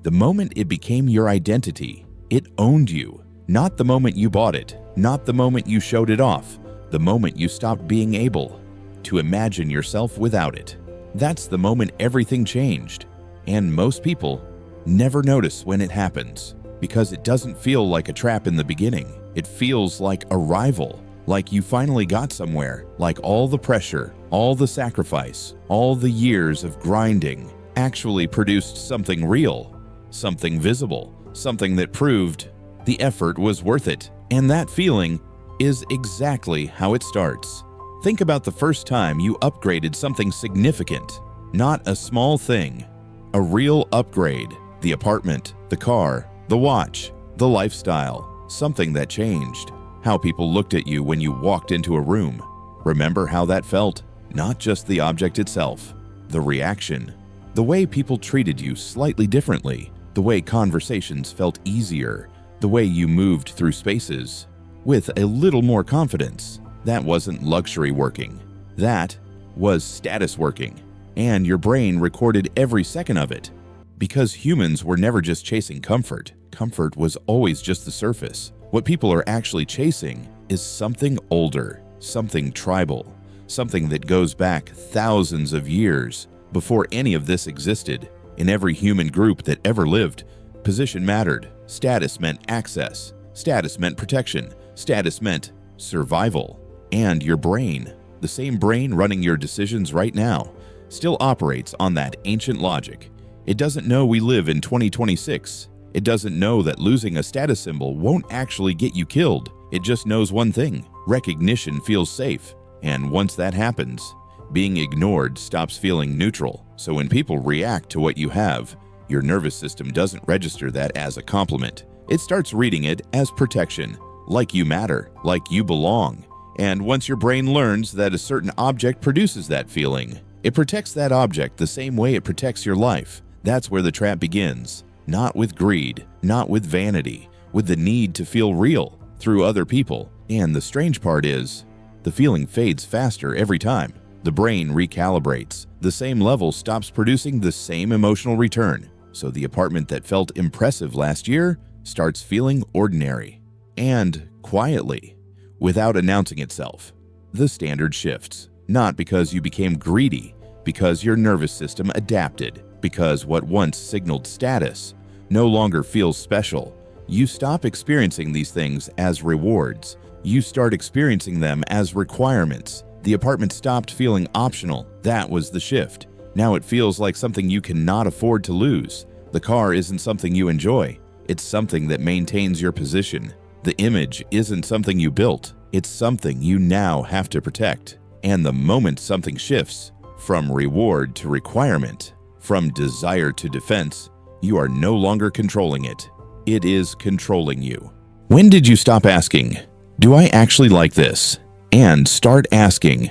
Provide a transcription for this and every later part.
The moment it became your identity, it owned you. Not the moment you bought it, not the moment you showed it off, the moment you stopped being able to imagine yourself without it. That's the moment everything changed. And most people never notice when it happens because it doesn't feel like a trap in the beginning. It feels like arrival, like you finally got somewhere, like all the pressure, all the sacrifice, all the years of grinding actually produced something real, something visible, something that proved the effort was worth it. And that feeling is exactly how it starts. Think about the first time you upgraded something significant, not a small thing, a real upgrade. The apartment, the car, the watch, the lifestyle, something that changed. How people looked at you when you walked into a room. Remember how that felt? Not just the object itself, the reaction. The way people treated you slightly differently, the way conversations felt easier, the way you moved through spaces with a little more confidence. That wasn't luxury working. That was status working. And your brain recorded every second of it. Because humans were never just chasing comfort. Comfort was always just the surface. What people are actually chasing is something older, something tribal, something that goes back thousands of years before any of this existed. In every human group that ever lived, position mattered. Status meant access. Status meant protection. Status meant survival. And your brain, the same brain running your decisions right now, still operates on that ancient logic. It doesn't know we live in 2026. It doesn't know that losing a status symbol won't actually get you killed. It just knows one thing: recognition feels safe. And once that happens, being ignored stops feeling neutral. So when people react to what you have, your nervous system doesn't register that as a compliment. It starts reading it as protection, like you matter, like you belong. And once your brain learns that a certain object produces that feeling, it protects that object the same way it protects your life. That's where the trap begins. Not with greed, not with vanity, with the need to feel real through other people. And the strange part is, the feeling fades faster every time. The brain recalibrates. The same level stops producing the same emotional return. So the apartment that felt impressive last year starts feeling ordinary. And quietly, without announcing itself, the standard shifts. Not because you became greedy, because your nervous system adapted, because what once signaled status no longer feels special. You stop experiencing these things as rewards. You start experiencing them as requirements. The apartment stopped feeling optional. That was the shift. Now it feels like something you cannot afford to lose. The car isn't something you enjoy. It's something that maintains your position. The image isn't something you built. It's something you now have to protect. And the moment something shifts, from reward to requirement, from desire to defense, you are no longer controlling it. It is controlling you. When did you stop asking, "Do I actually like this?" and start asking,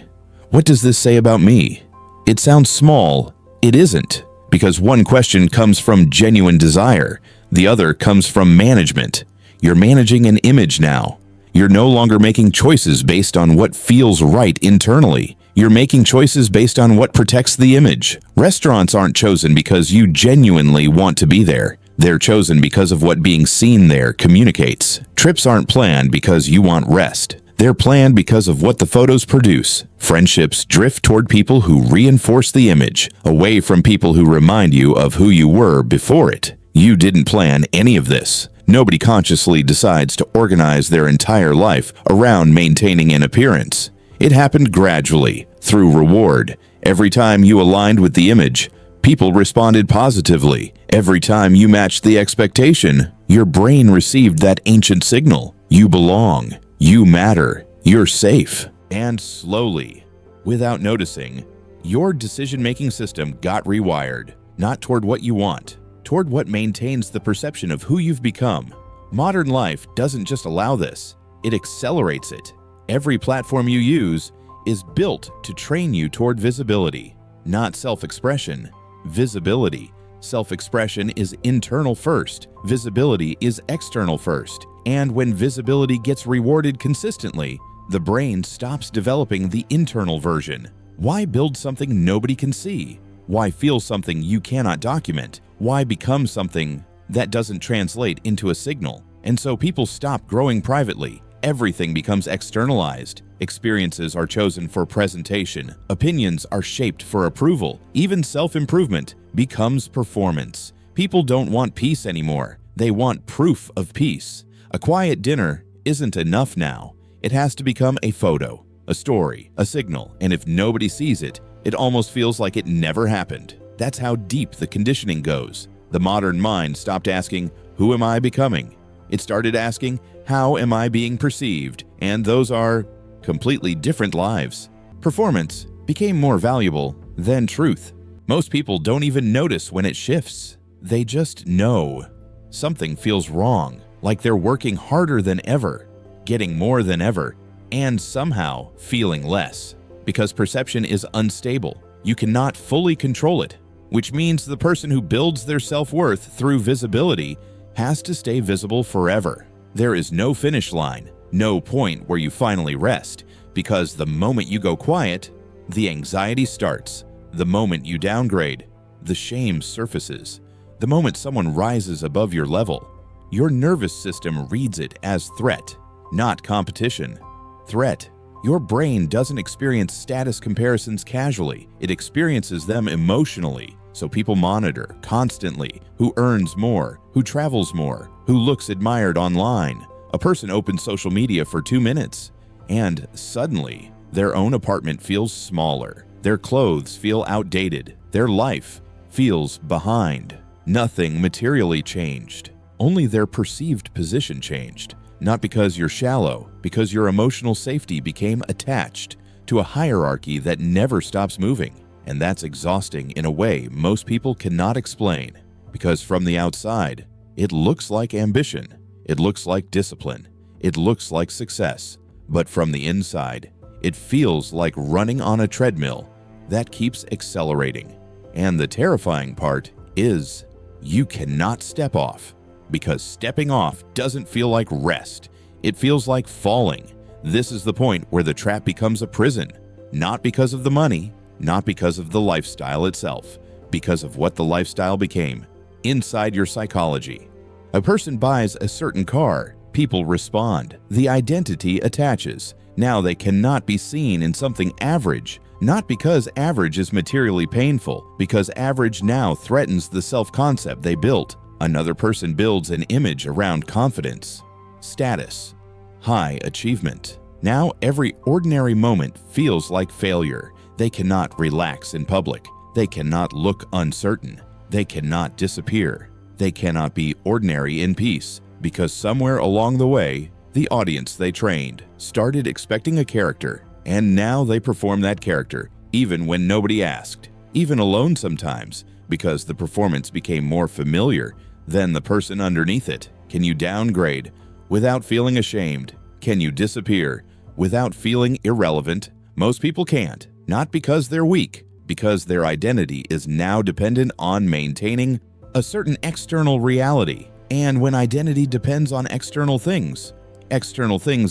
"What does this say about me?" It sounds small. It isn't, because one question comes from genuine desire. The other comes from management. You're managing an image now. You're no longer making choices based on what feels right internally. You're making choices based on what protects the image. Restaurants aren't chosen because you genuinely want to be there. They're chosen because of what being seen there communicates. Trips aren't planned because you want rest. They're planned because of what the photos produce. Friendships drift toward people who reinforce the image, away from people who remind you of who you were before it. You didn't plan any of this. Nobody consciously decides to organize their entire life around maintaining an appearance. It happened gradually, through reward. Every time you aligned with the image, people responded positively. Every time you matched the expectation, your brain received that ancient signal. You belong. You matter. You're safe. And slowly, without noticing, your decision-making system got rewired, not toward what you want, toward what maintains the perception of who you've become. Modern life doesn't just allow this, it accelerates it. Every platform you use is built to train you toward visibility, not self-expression. Visibility. Self-expression is internal first. Visibility is external first. And when visibility gets rewarded consistently, the brain stops developing the internal version. Why build something nobody can see? Why feel something you cannot document? Why become something that doesn't translate into a signal? And so people stop growing privately. Everything becomes externalized. Experiences are chosen for presentation. Opinions are shaped for approval. Even self-improvement becomes performance. People don't want peace anymore. They want proof of peace. A quiet dinner isn't enough now. It has to become a photo, a story, a signal, and if nobody sees it, it almost feels like it never happened. That's how deep the conditioning goes. The modern mind stopped asking, "Who am I becoming?" It started asking, "How am I being perceived?" And those are completely different lives. Performance became more valuable than truth. Most people don't even notice when it shifts. They just know. Something feels wrong, like they're working harder than ever, getting more than ever, and somehow feeling less. Because perception is unstable, you cannot fully control it, which means the person who builds their self-worth through visibility has to stay visible forever. There is no finish line, no point where you finally rest, because the moment you go quiet, the anxiety starts. The moment you downgrade, the shame surfaces. The moment someone rises above your level, your nervous system reads it as threat, not competition. Threat. Your brain doesn't experience status comparisons casually. It experiences them emotionally. So people monitor constantly who earns more, who travels more, who looks admired online. A person opens social media for 2 minutes, and suddenly their own apartment feels smaller. Their clothes feel outdated. Their life feels behind. Nothing materially changed. Only their perceived position changed. Not because you're shallow, because your emotional safety became attached to a hierarchy that never stops moving. And that's exhausting in a way most people cannot explain. Because from the outside, it looks like ambition. It looks like discipline. It looks like success. But from the inside, it feels like running on a treadmill that keeps accelerating. And the terrifying part is you cannot step off. Because stepping off doesn't feel like rest. It feels like falling. This is the point where the trap becomes a prison. Not because of the money, not because of the lifestyle itself, because of what the lifestyle became inside your psychology. A person buys a certain car, people respond. The identity attaches. Now they cannot be seen in something average. Not because average is materially painful, because average now threatens the self-concept they built. Another person builds an image around confidence, status, high achievement. Now every ordinary moment feels like failure. They cannot relax in public. They cannot look uncertain. They cannot disappear. They cannot be ordinary in peace, because somewhere along the way, the audience they trained started expecting a character, and now they perform that character, even when nobody asked, even alone sometimes, because the performance became more familiar than the person underneath it. Can you downgrade without feeling ashamed? Can you disappear without feeling irrelevant? Most people can't, not because they're weak, because their identity is now dependent on maintaining a certain external reality. And when identity depends on external things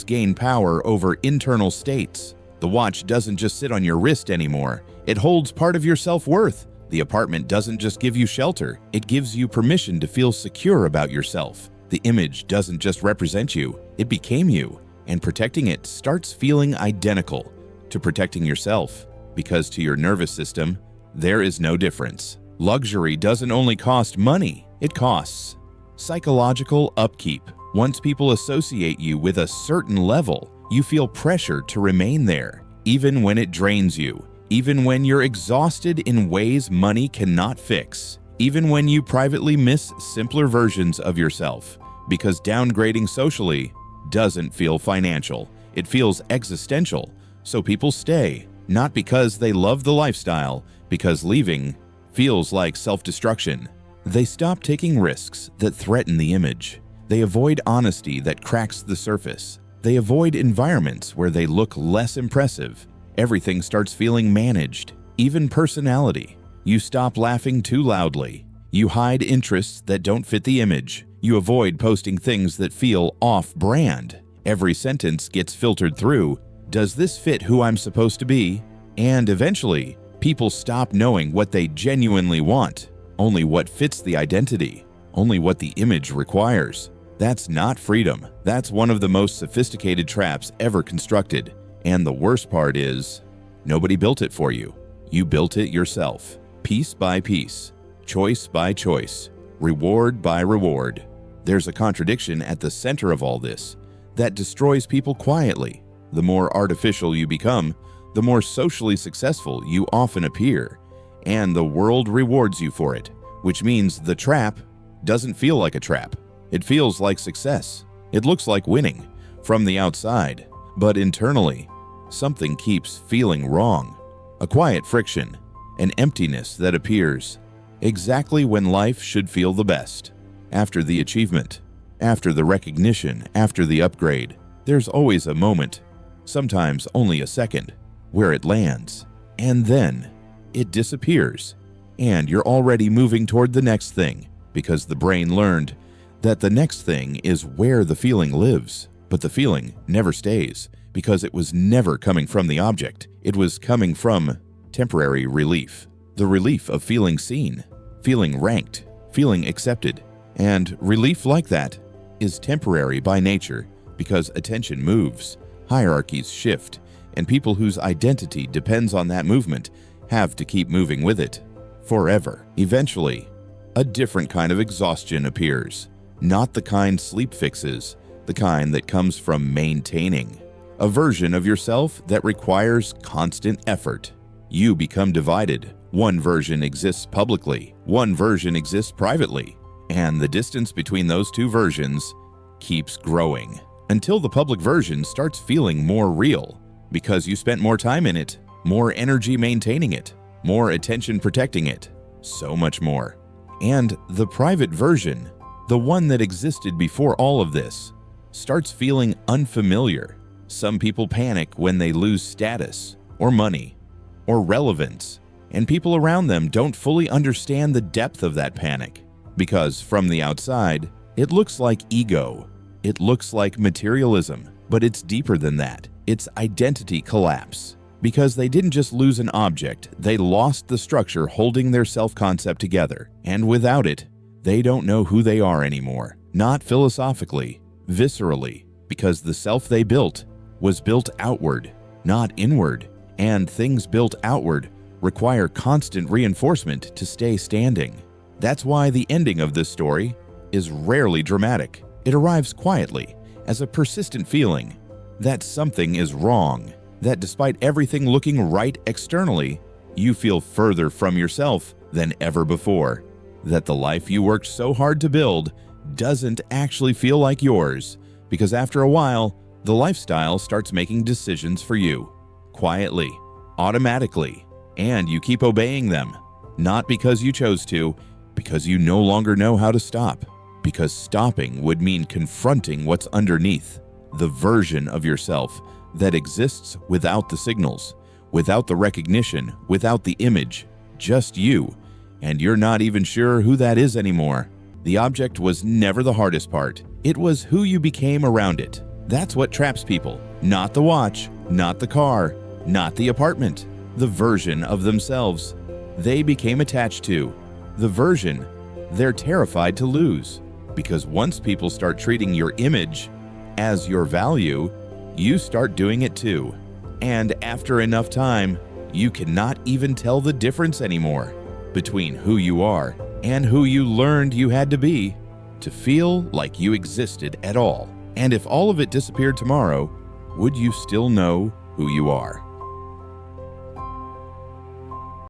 gain power over internal states. The watch doesn't just sit on your wrist anymore. It holds part of your self-worth. The apartment doesn't just give you shelter, it gives you permission to feel secure about yourself. The image doesn't just represent you, it became you, and protecting it starts feeling identical to protecting yourself, because to your nervous system, there is no difference. Luxury doesn't only cost money, it costs psychological upkeep. Once people associate you with a certain level, you feel pressure to remain there, even when it drains you. Even when you're exhausted in ways money cannot fix. Even when you privately miss simpler versions of yourself. Because downgrading socially doesn't feel financial. It feels existential. So people stay, not because they love the lifestyle, because leaving feels like self-destruction. They stop taking risks that threaten the image. They avoid honesty that cracks the surface. They avoid environments where they look less impressive. Everything starts feeling managed, even personality. You stop laughing too loudly. You hide interests that don't fit the image. You avoid posting things that feel off-brand. Every sentence gets filtered through. Does this fit who I'm supposed to be? And eventually, people stop knowing what they genuinely want. only what fits the identity, only what the image requires. That's not freedom. That's one of the most sophisticated traps ever constructed. And the worst part is, nobody built it for you. You built it yourself, piece by piece, choice by choice, reward by reward. There's a contradiction at the center of all this that destroys people quietly. The more artificial you become, the more socially successful you often appear, and the world rewards you for it, which means the trap doesn't feel like a trap. It feels like success. It looks like winning from the outside, but internally, something keeps feeling wrong. A quiet friction, an emptiness that appears exactly when life should feel the best. After the achievement, after the recognition, after the upgrade, there's always a moment, sometimes only a second, where it lands, and then it disappears, and you're already moving toward the next thing because the brain learned that the next thing is where the feeling lives. But the feeling never stays because it was never coming from the object. It was coming from temporary relief. The relief of feeling seen, feeling ranked, feeling accepted. And relief like that is temporary by nature because attention moves, hierarchies shift, and people whose identity depends on that movement have to keep moving with it forever. Eventually, a different kind of exhaustion appears. Not the kind sleep fixes, the kind that comes from maintaining. A version of yourself that requires constant effort. You become divided. One version exists publicly, one version exists privately, and the distance between those two versions keeps growing until the public version starts feeling more real because you spent more time in it, more energy maintaining it, more attention protecting it, so much more. And the private version, the one that existed before all of this, starts feeling unfamiliar. Some people panic when they lose status, or money, or relevance, and people around them don't fully understand the depth of that panic, because from the outside, it looks like ego, it looks like materialism, but it's deeper than that. It's identity collapse. Because they didn't just lose an object, they lost the structure holding their self-concept together, and without it, they don't know who they are anymore. Not philosophically, viscerally, because the self they built was built outward, not inward, and things built outward require constant reinforcement to stay standing. That's why the ending of this story is rarely dramatic. It arrives quietly as a persistent feeling that something is wrong, that despite everything looking right externally, you feel further from yourself than ever before, that the life you worked so hard to build doesn't actually feel like yours, because after a while, the lifestyle starts making decisions for you, quietly, automatically, and you keep obeying them, not because you chose to, because you no longer know how to stop, because stopping would mean confronting what's underneath, the version of yourself that exists without the signals, without the recognition, without the image, just you, and you're not even sure who that is anymore. The object was never the hardest part. It was who you became around it. That's what traps people. Not the watch, not the car, not the apartment. The version of themselves they became attached to. The version they're terrified to lose. Because once people start treating your image as your value, you start doing it too. And after enough time, you cannot even tell the difference anymore between who you are and who you learned you had to be to feel like you existed at all. And if all of it disappeared tomorrow, would you still know who you are?